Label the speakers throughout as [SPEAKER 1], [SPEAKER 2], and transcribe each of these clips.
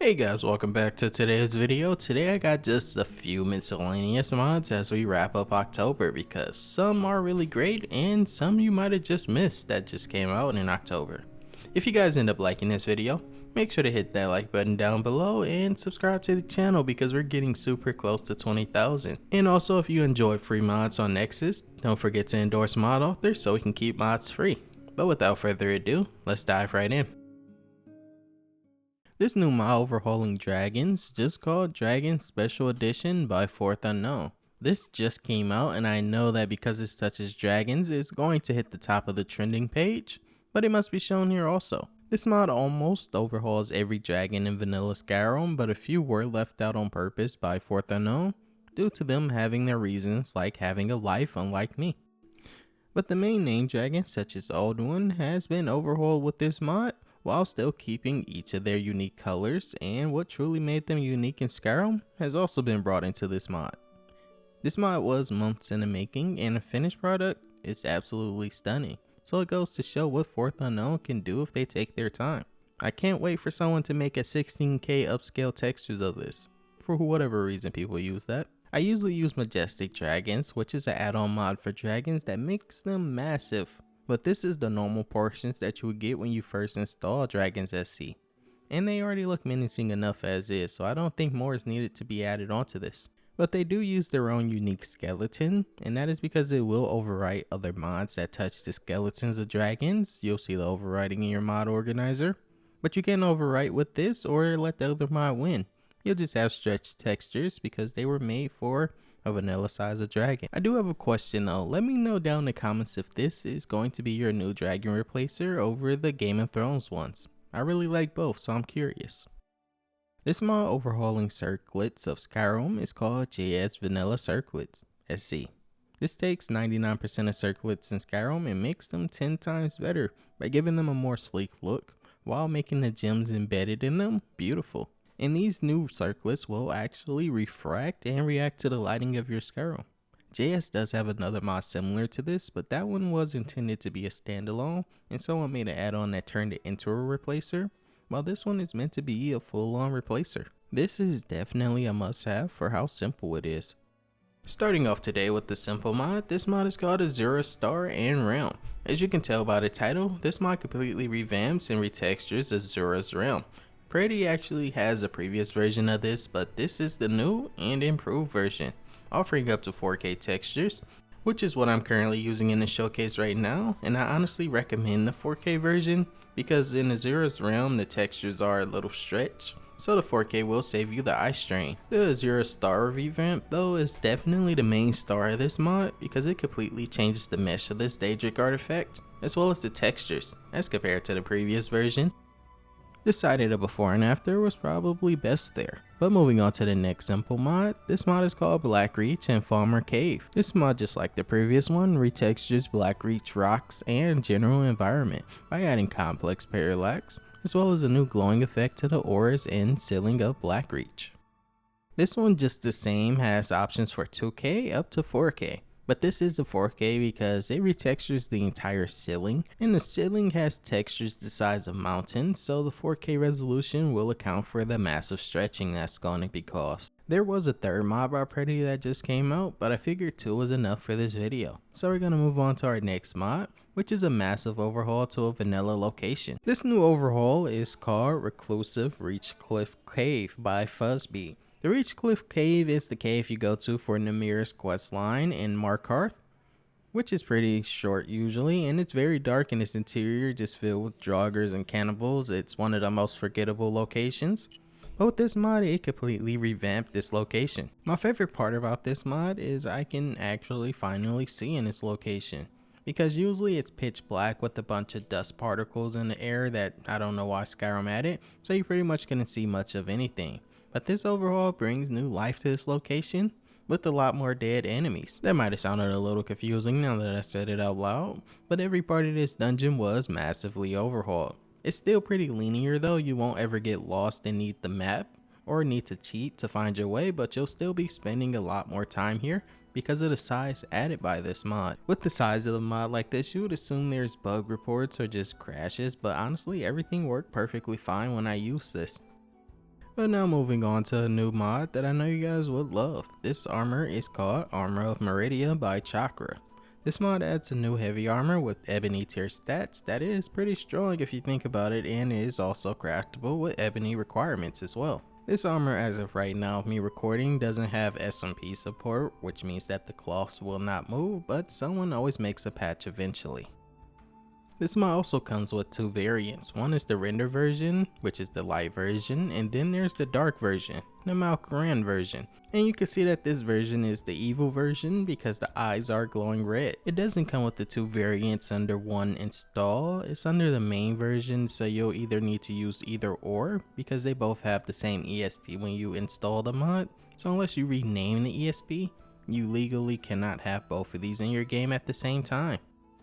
[SPEAKER 1] Hey guys, welcome back to today's video. Today I got just a few miscellaneous mods as we wrap up October because some are really great and some you might have just missed that just came out in October. If you guys end up liking this video, make sure to hit that like button down below and subscribe to the channel because we're getting super close to 20,000. And also if you enjoy free mods on Nexus, don't forget to endorse mod authors so we can keep mods free. But without further ado, let's dive right in. This new mod overhauling dragons, just called Dragon Special Edition by Fourth Unknown. This just came out and I know that because it touches dragons, it's going to hit the top of the trending page, but it must be shown here also. This mod almost overhauls every dragon in Vanilla Skyrim, but a few were left out on purpose by Fourth Unknown, due to them having their reasons like having a life unlike me. But the main name dragon, such as Alduin, has been overhauled with this mod, while still keeping each of their unique colors, and what truly made them unique in Skyrim has also been brought into this mod. This mod was months in the making, and the finished product is absolutely stunning, so it goes to show what Fourth Unknown can do if they take their time. I can't wait for someone to make a 16K upscale textures of this, for whatever reason people use that. I usually use Majestic Dragons, which is an add-on mod for dragons that makes them massive. But this is the normal portions that you would get when you first install Dragons SE. And they already look menacing enough as is, so I don't think more is needed to be added onto this. But they do use their own unique skeleton, and that is because it will overwrite other mods that touch the skeletons of dragons. You'll see the overwriting in your mod organizer. But you can overwrite with this or let the other mod win. You'll just have stretched textures because they were made for a vanilla size of dragon. I do have a question though. Let me know down in the comments if this is going to be your new dragon replacer over the Game of Thrones ones. I really like both, so I'm curious. This mod overhauling circlets of Skyrim is called JS Vanilla Circlets SE. This takes 99% of circlets in Skyrim and makes them 10 times better by giving them a more sleek look while making the gems embedded in them beautiful. And these new circlets will actually refract and react to the lighting of your Skyrim. JS does have another mod similar to this, but that one was intended to be a standalone, and someone made an add-on that turned it into a replacer, while this one is meant to be a full-on replacer. This is definitely a must-have for how simple it is. Starting off today with the simple mod, this mod is called Azura Star and Realm. As you can tell by the title, this mod completely revamps and retextures Azura's Realm. Praedy actually has a previous version of this, but this is the new and improved version, offering up to 4K textures, which is what I'm currently using in the showcase right now, and I honestly recommend the 4K version because in Azura's Realm the textures are a little stretched, so the 4K will save you the eye strain. The Azura Star revamp though is definitely the main star of this mod because it completely changes the mesh of this Daedra artifact, as well as the textures, as compared to the previous version. Decided a before and after was probably best there. But moving on to the next simple mod, this mod is called Blackreach and Falmer Cave. This mod, just like the previous one, retextures Blackreach rocks and general environment by adding complex parallax, as well as a new glowing effect to the auras and ceiling of Blackreach. This one, just the same, has options for 2K up to 4K. But this is the 4K because it retextures the entire ceiling, and the ceiling has textures the size of mountains, so the 4K resolution will account for the massive stretching that's going to be caused. There was a third mod by Praedy that just came out, but I figured 2 was enough for this video. So we're going to move on to our next mod, which is a massive overhaul to a vanilla location. This new overhaul is called Reclusive Reachcliff Cave by FuzzBeed. The Reachcliff Cave is the cave you go to for Nymeris questline in Markarth, which is pretty short usually, and it's very dark in its interior, just filled with draugrs and cannibals. It's one of the most forgettable locations. But with this mod, it completely revamped this location. My favorite part about this mod is I can actually finally see in this location, because usually it's pitch black with a bunch of dust particles in the air that I don't know why Skyrim added, so you pretty much couldn't see much of anything. But this overhaul brings new life to this location with a lot more dead enemies. That might have sounded a little confusing now that I said it out loud, but every part of this dungeon was massively overhauled. It's still pretty linear though, you won't ever get lost and need the map or need to cheat to find your way, but you'll still be spending a lot more time here because of the size added by this mod. With the size of a mod like this, you would assume there's bug reports or just crashes, but honestly everything worked perfectly fine when I used this. But now moving on to a new mod that I know you guys would love. This armor is called Armor of Meridia by Chakra. This mod adds a new heavy armor with ebony tier stats that is pretty strong if you think about it, and is also craftable with ebony requirements as well. This armor, as of right now of me recording, doesn't have SMP support, which means that the cloths will not move, but someone always makes a patch eventually. This mod also comes with two variants. One is the render version, which is the light version, and then there's the dark version, the Malkaran version. And you can see that this version is the evil version because the eyes are glowing red. It doesn't come with the two variants under one install, it's under the main version, so you'll either need to use either or because they both have the same ESP when you install the mod. So unless you rename the ESP, you legally cannot have both of these in your game at the same time.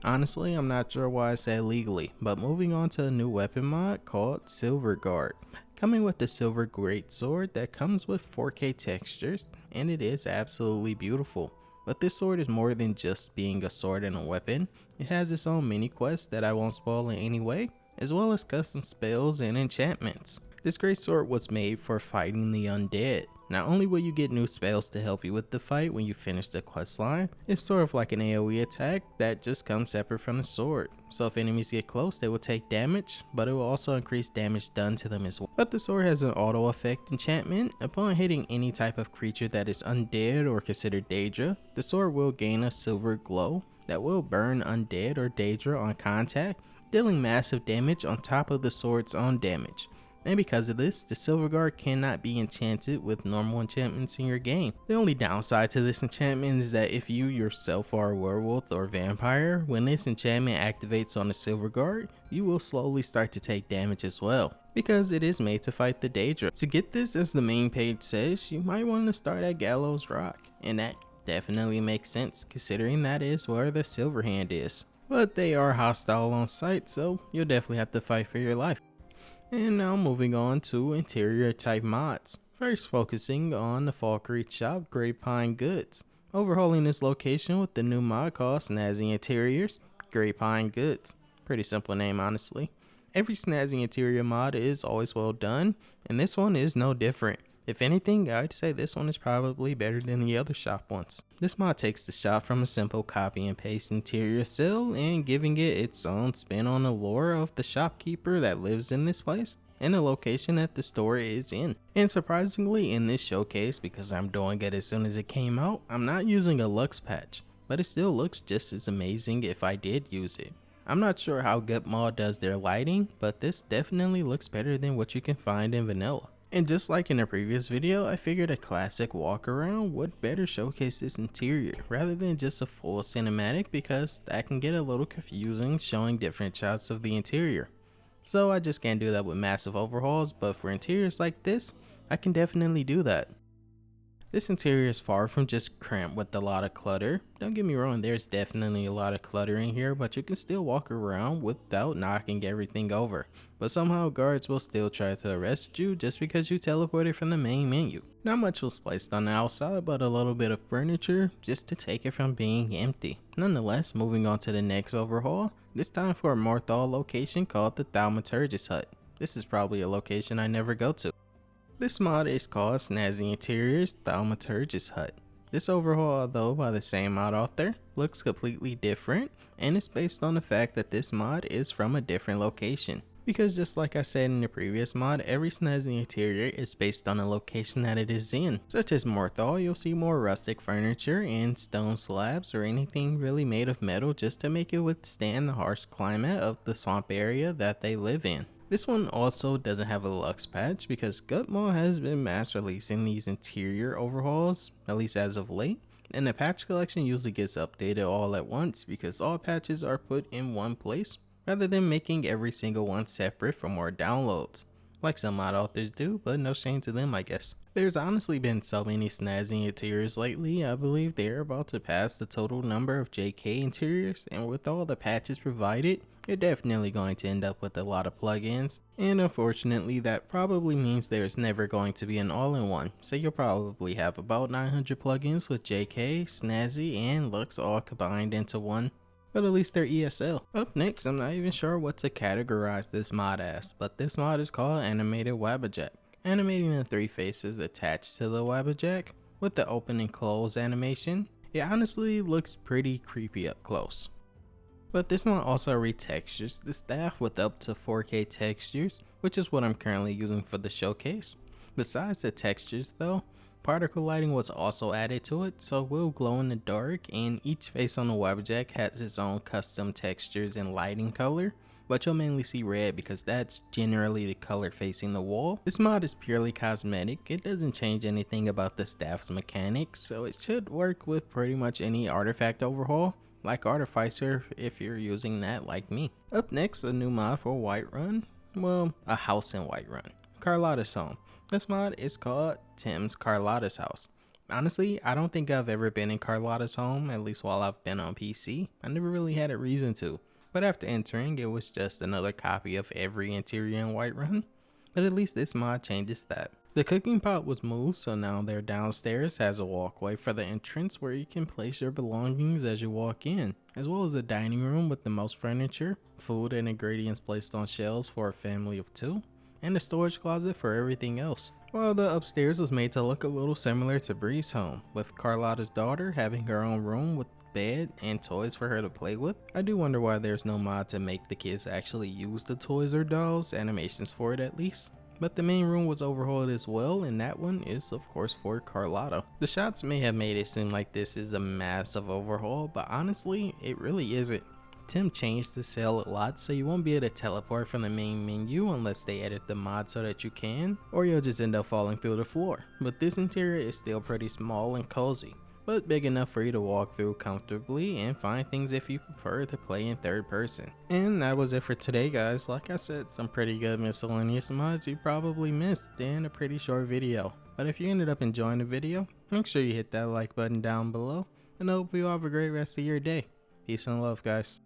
[SPEAKER 1] Honestly, I'm not sure why I said legally, but moving on to a new weapon mod called Silverguard. Coming with the silver greatsword that comes with 4K textures, and it is absolutely beautiful. But this sword is more than just being a sword and a weapon. It has its own mini quest that I won't spoil in any way, as well as custom spells and enchantments. This greatsword was made for fighting the undead. Not only will you get new spells to help you with the fight when you finish the questline, it's sort of like an AoE attack that just comes separate from the sword. So if enemies get close, they will take damage, but it will also increase damage done to them as well. But the sword has an auto effect enchantment. Upon hitting any type of creature that is undead or considered Daedra, the sword will gain a silver glow that will burn undead or Daedra on contact, dealing massive damage on top of the sword's own damage. And because of this, the Silverguard cannot be enchanted with normal enchantments in your game. The only downside to this enchantment is that if you yourself are a werewolf or vampire, when this enchantment activates on the Silverguard, you will slowly start to take damage as well, because it is made to fight the Daedra. To get this, as the main page says, you might want to start at Gallows Rock, and that definitely makes sense considering that is where the Silverhand is. But they are hostile on sight, so you'll definitely have to fight for your life. And now moving on to interior type mods. First focusing on the Falkreath shop, Grapevine Goods. Overhauling this location with the new mod called Snazzy Interiors, Grapevine Goods. Pretty simple name honestly. Every Snazzy Interior mod is always well done, and this one is no different. If anything, I'd say this one is probably better than the other shop ones. This mod takes the shop from a simple copy and paste interior cell and giving it its own spin on the lore of the shopkeeper that lives in this place and the location that the store is in. And surprisingly, in this showcase, because I'm doing it as soon as it came out, I'm not using a Lux patch, but it still looks just as amazing if I did use it. I'm not sure how Gutmod does their lighting, but this definitely looks better than what you can find in vanilla. And just like in the previous video, I figured a classic walk around would better showcase this interior rather than just a full cinematic, because that can get a little confusing showing different shots of the interior. So I just can't do that with massive overhauls, but for interiors like this, I can definitely do that. This interior is far from just cramped with a lot of clutter. Don't get me wrong, there's definitely a lot of clutter in here, but you can still walk around without knocking everything over. But somehow guards will still try to arrest you just because you teleported from the main menu. Not much was placed on the outside, but a little bit of furniture just to take it from being empty. Nonetheless, moving on to the next overhaul, this time for a Morthal location called the Thaumaturgist Hut. This is probably a location I never go to. This mod is called Snazzy Interiors Thaumaturgist Hut. This overhaul, though by the same mod author, looks completely different, and it's based on the fact that this mod is from a different location. Because just like I said in the previous mod, every Snazzy interior is based on the location that it is in. Such as Morthal, you'll see more rustic furniture and stone slabs or anything really made of metal just to make it withstand the harsh climate of the swamp area that they live in. This one also doesn't have a Lux patch because Gutmod has been mass releasing these interior overhauls, at least as of late, and the patch collection usually gets updated all at once because all patches are put in one place rather than making every single one separate for more downloads, like some mod authors do, but no shame to them I guess. There's honestly been so many Snazzy interiors lately, I believe they're about to pass the total number of JK interiors, and with all the patches provided, you're definitely going to end up with a lot of plugins, and unfortunately that probably means there's never going to be an all-in-one, so you'll probably have about 900 plugins with JK, Snazzy, and Lux all combined into one. But at least they're ESL. Up next, I'm not even sure what to categorize this mod as, but this mod is called Animated Wabbajack. animating the 3 faces attached to the Wabbajack with the open and close animation. It honestly looks pretty creepy up close. But this one also retextures the staff with up to 4K textures, which is what I'm currently using for the showcase. Besides the textures though, particle lighting was also added to it, so it will glow in the dark, and each face on the Wabbajack has its own custom textures and lighting color, but you'll mainly see red because that's generally the color facing the wall. This mod is purely cosmetic, it doesn't change anything about the staff's mechanics, so it should work with pretty much any artifact overhaul, like Artificer if you're using that like me. Up next, a new mod for Whiterun, well, a house in Whiterun, Carlotta's home. This mod is called Tim's Carlotta's house. Honestly, I don't think I've ever been in Carlotta's home, at least while I've been on PC. I never really had a reason to, but after entering, it was just another copy of every interior in Whiterun. But at least this mod changes that. The cooking pot was moved, so now their downstairs has a walkway for the entrance where you can place your belongings as you walk in, as well as a dining room with the most furniture, food and ingredients placed on shelves for a family of 2, and a storage closet for everything else. While the upstairs was made to look a little similar to Bree's home, with Carlotta's daughter having her own room with bed and toys for her to play with. I do wonder why there's no mod to make the kids actually use the toys or dolls, animations for it at least. But the main room was overhauled as well, and that one is of course for Carlotta. The shots may have made it seem like this is a massive overhaul, but honestly it really isn't. Tim changed the cell a lot, so you won't be able to teleport from the main menu unless they edit the mod so that you can, or you'll just end up falling through the floor. But this interior is still pretty small and cozy, but big enough for you to walk through comfortably and find things if you prefer to play in third person. And that was it for today guys. Like I said, some pretty good miscellaneous mods you probably missed in a pretty short video. But if you ended up enjoying the video, make sure you hit that like button down below, and I hope you all have a great rest of your day. Peace and love guys.